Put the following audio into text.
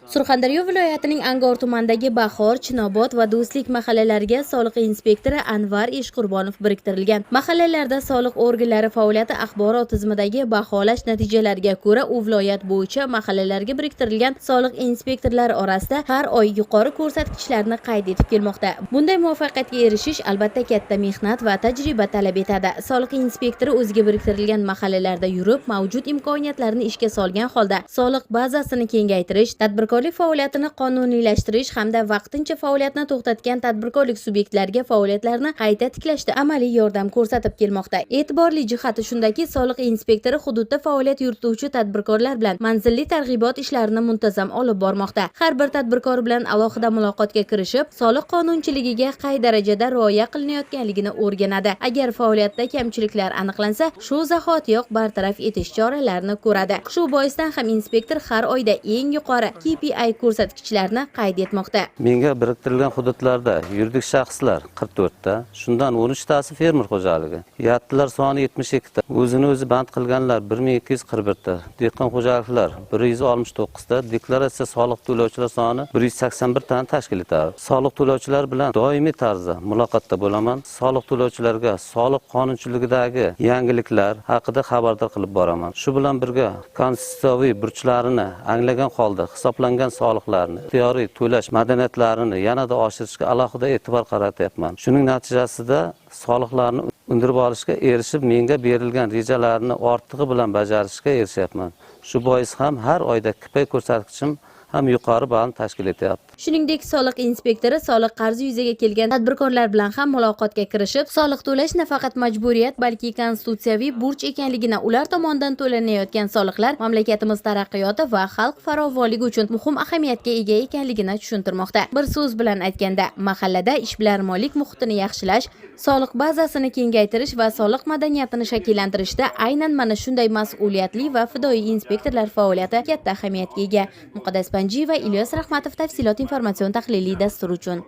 Surxondaryo viloyatining Angor tumanidagi Bahor, Chinobod va Do'stlik mahallalariga soliq inspektori Anvar Eshqurbonov biriktirilgan. Mahallalarda soliq organlari faoliyati axborot tizimidagi baholash natijalariga ko'ra, u viloyat bo'yicha mahallalarga biriktirilgan soliq inspektorlari orasida har oy yuqori ko'rsatkichlarni qayd etib kelmoqda. Bunday muvaffaqiyatga erishish albatta katta mehnat va tajriba talab etadi. Soliq inspektori o'ziga biriktirilgan mahallalarda yurib, mavjud imkoniyatlarni ishga solgan holda soliq bazasini kengaytirish, tadbirkorlik faoliyatini qonuniylashtirish hamda vaqtincha faoliyatni to'xtatgan tadbirkorlik subyektlariga faoliyatlarni qayta tiklashda amaliy yordam ko'rsatib kelmoqda. E'tiborli jihati shundaki, soliq inspektori hududda faoliyat yurituvchi tadbirkorlar bilan manzilli targ'ibot ishlarini muntazam olib bormoqda. Har bir tadbirkor bilan alohida muloqotga kirishib, soliq qonunchiligiga qay darajada rioya qilinayotganligini o'rganadi. Agar faoliyatda kamchiliklar aniqlansa, shu zahotiyoq bartaraf etish choralarini ko'radi. Shu boisdan ham inspektor har oyda eng yuqori KPI ko'rsatkichlarni qayd etmoqda. Menga biriktirilgan hududlarda yuridik shaxslar 44 ta, shundan 13 tasi fermer xo'jaligi. Yattilar soni 72 ta, o'zini o'zi band qilganlar 1241 ta, dehqon xo'jaliklar 169 ta, deklaratsiya soliq to'lovchilar soni 181 tani tashkil etadi. Soliq to'lovchilar bilan doimiy tarzda muloqotda bo'laman. Soliq to'lovchilarga soliq qonunchiligidagi yangiliklar haqida xabardor qilib boraman. Shu bilan birga konstitutsiyaviy burchlarini anglagan holda hisoblangan soliqlarni ixtiyoriy to'lash madaniyatlarini yanada oshirishga alohida e'tibor qaratyapman. Shuning natijasida soliqlarni undirib olishga erishib, menga berilgan rejalarni ortig'i bilan bajarishga erishyapman. Shu bois ham har oyda KPI ko'rsatkichim ham yuqori ball tashkil etyapti. Shuningdek, soliq inspektori soliq qarzi yuzaga kelgan tadbirkorlar bilan ham muloqotga kirishib, soliq to'lash nafaqat majburiyat, balki konstitutsiyaviy burch ekanligini, ular tomonidan to'lanayotgan soliqlar mamlakatimiz taraqqiyoti va xalq farovonligi uchun muhim ahamiyatga ega ekanligini tushuntirmoqda. Bir so'z bilan aytganda, mahallada ishbilarmonlik muhitini yaxshilash, soliq bazasini kengaytirish va soliq madaniyatini shakllantirishda aynan mana shunday mas'uliyatli va fidoyi inspektorlar faoliyati katta ahamiyatga ega. Muqaddas Panjiy va Ilyos Rahmatov tafsilot informatsion tahliliy dastur uchun.